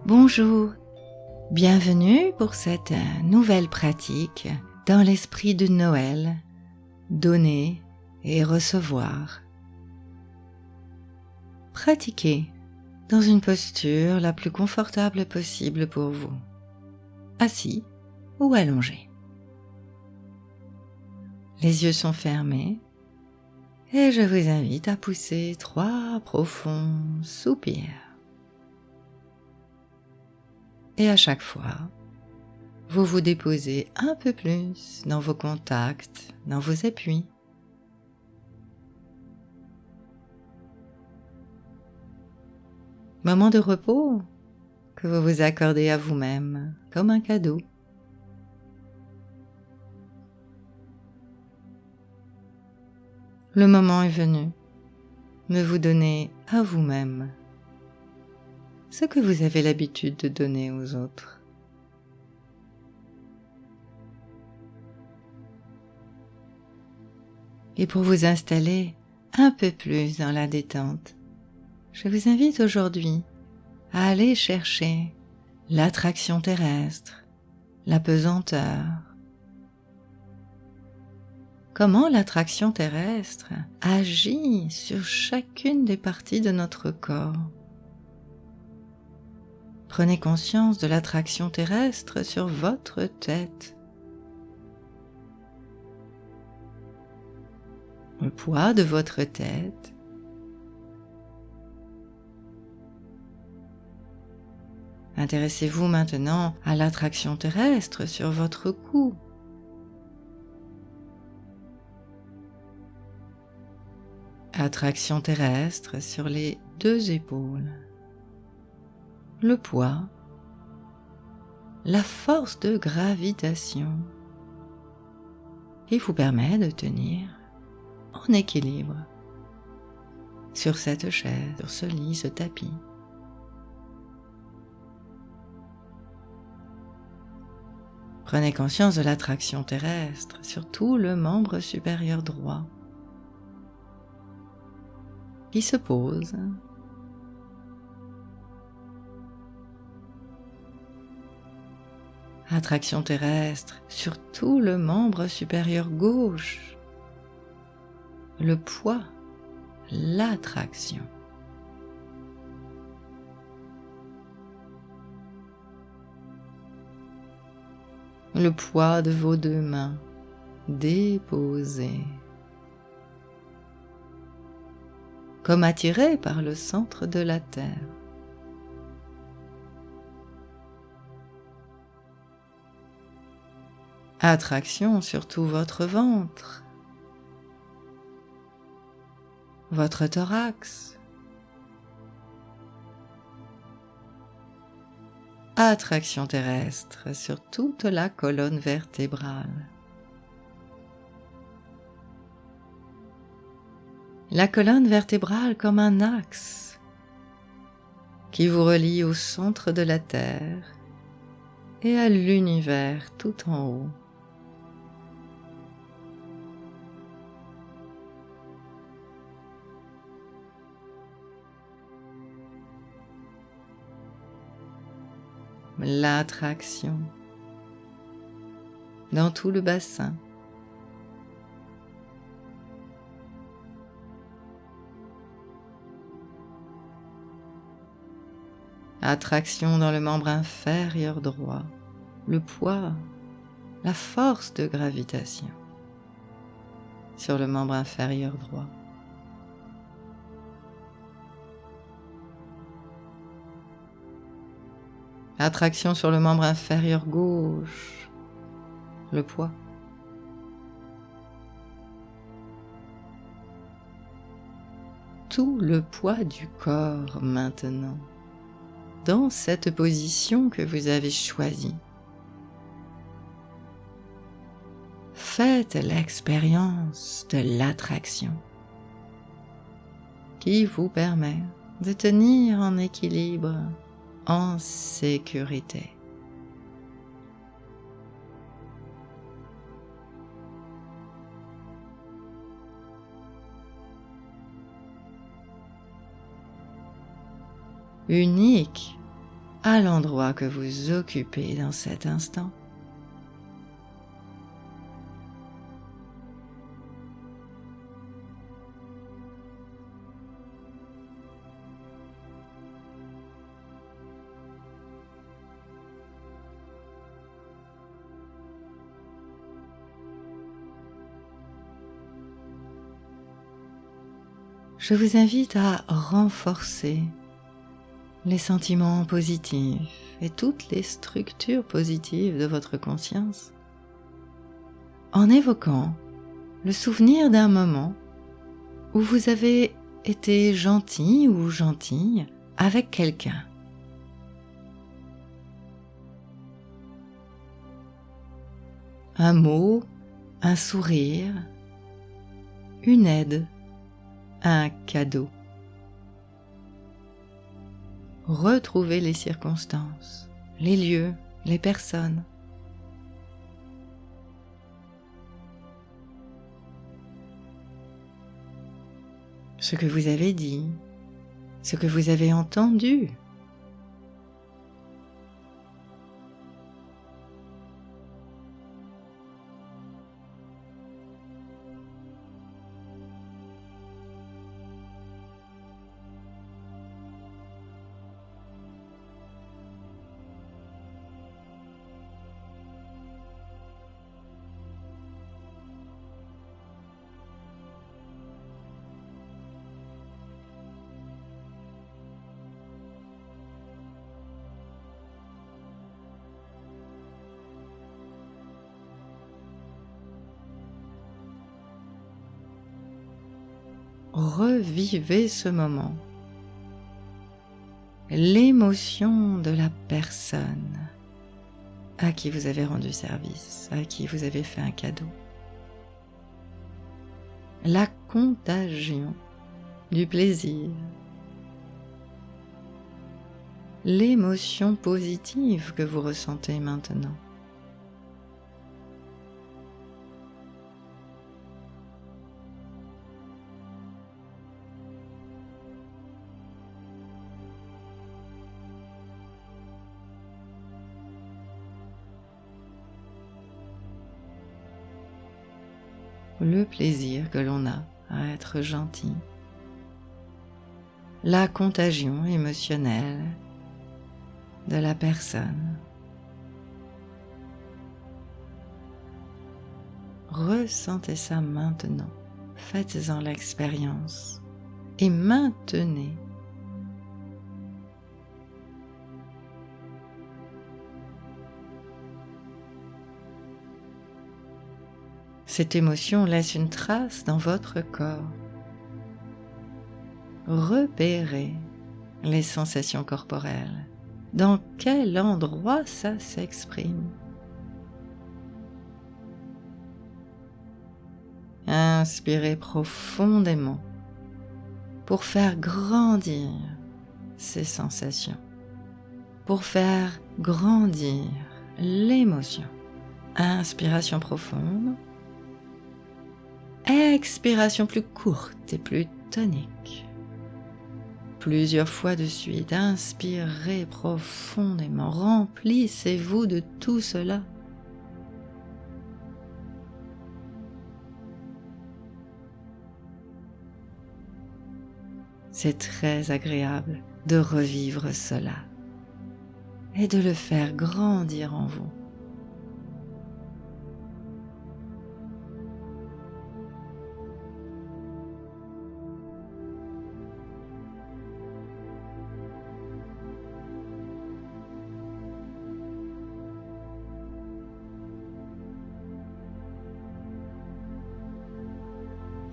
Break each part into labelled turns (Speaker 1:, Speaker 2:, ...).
Speaker 1: Bonjour, bienvenue pour cette nouvelle pratique dans l'esprit de Noël, donner et recevoir. Pratiquez dans une posture la plus confortable possible pour vous, assis ou allongé. Les yeux sont fermés et je vous invite à pousser 3 profonds soupirs. Et à chaque fois, vous vous déposez un peu plus dans vos contacts, dans vos appuis. Moment de repos que vous vous accordez à vous-même comme un cadeau. Le moment est venu de vous donner à vous-même ce que vous avez l'habitude de donner aux autres. Et pour vous installer un peu plus dans la détente, je vous invite aujourd'hui à aller chercher l'attraction terrestre, la pesanteur. Comment l'attraction terrestre agit sur chacune des parties de notre corps. Prenez conscience de l'attraction terrestre sur votre tête. Le poids de votre tête. Intéressez-vous maintenant à l'attraction terrestre sur votre cou. Attraction terrestre sur les 2 épaules. Le poids, la force de gravitation qui vous permet de tenir en équilibre sur cette chaise, sur ce lit, ce tapis. Prenez conscience de l'attraction terrestre sur tout le membre supérieur droit qui se pose. Attraction terrestre sur tout le membre supérieur gauche. Le poids, l'attraction. Le poids de vos 2 mains déposées, comme attirées par le centre de la Terre. Attraction sur tout votre ventre, votre thorax. Attraction terrestre sur toute la colonne vertébrale. La colonne vertébrale comme un axe qui vous relie au centre de la Terre et à l'univers tout en haut. L'attraction dans tout le bassin. Attraction dans le membre inférieur droit, le poids, la force de gravitation sur le membre inférieur droit. Attraction sur le membre inférieur gauche, le poids. Tout le poids du corps maintenant, dans cette position que vous avez choisie. Faites l'expérience de l'attraction qui vous permet de tenir en équilibre, en sécurité. Unique à l'endroit que vous occupez dans cet instant. Je vous invite à renforcer les sentiments positifs et toutes les structures positives de votre conscience en évoquant le souvenir d'un moment où vous avez été gentil ou gentille avec quelqu'un. Un mot, un sourire, une aide, un cadeau. Retrouvez les circonstances, les lieux, les personnes. Ce que vous avez dit, ce que vous avez entendu. Revivez ce moment, l'émotion de la personne à qui vous avez rendu service, à qui vous avez fait un cadeau. La contagion du plaisir, l'émotion positive que vous ressentez maintenant. Le plaisir que l'on a à être gentil, la contagion émotionnelle de la personne. Ressentez ça maintenant, faites-en l'expérience et maintenez. Cette émotion laisse une trace dans votre corps. Repérez les sensations corporelles. Dans quel endroit ça s'exprime? Inspirez profondément pour faire grandir ces sensations, pour faire grandir l'émotion. Inspiration profonde. Expiration plus courte et plus tonique. Plusieurs fois de suite, inspirez profondément, remplissez-vous de tout cela. C'est très agréable de revivre cela et de le faire grandir en vous.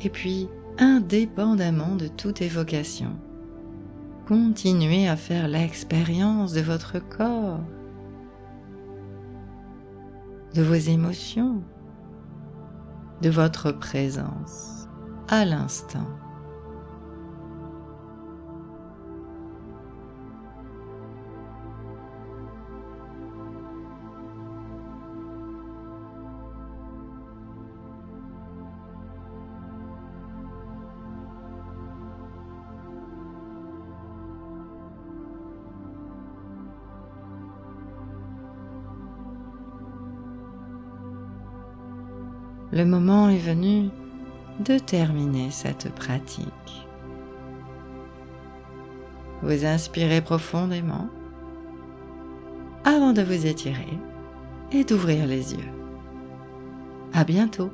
Speaker 1: Et puis, indépendamment de toute évocation, continuez à faire l'expérience de votre corps, de vos émotions, de votre présence à l'instant. le moment est venu de terminer cette pratique. Vous inspirez profondément avant de vous étirer et d'ouvrir les yeux. À bientôt.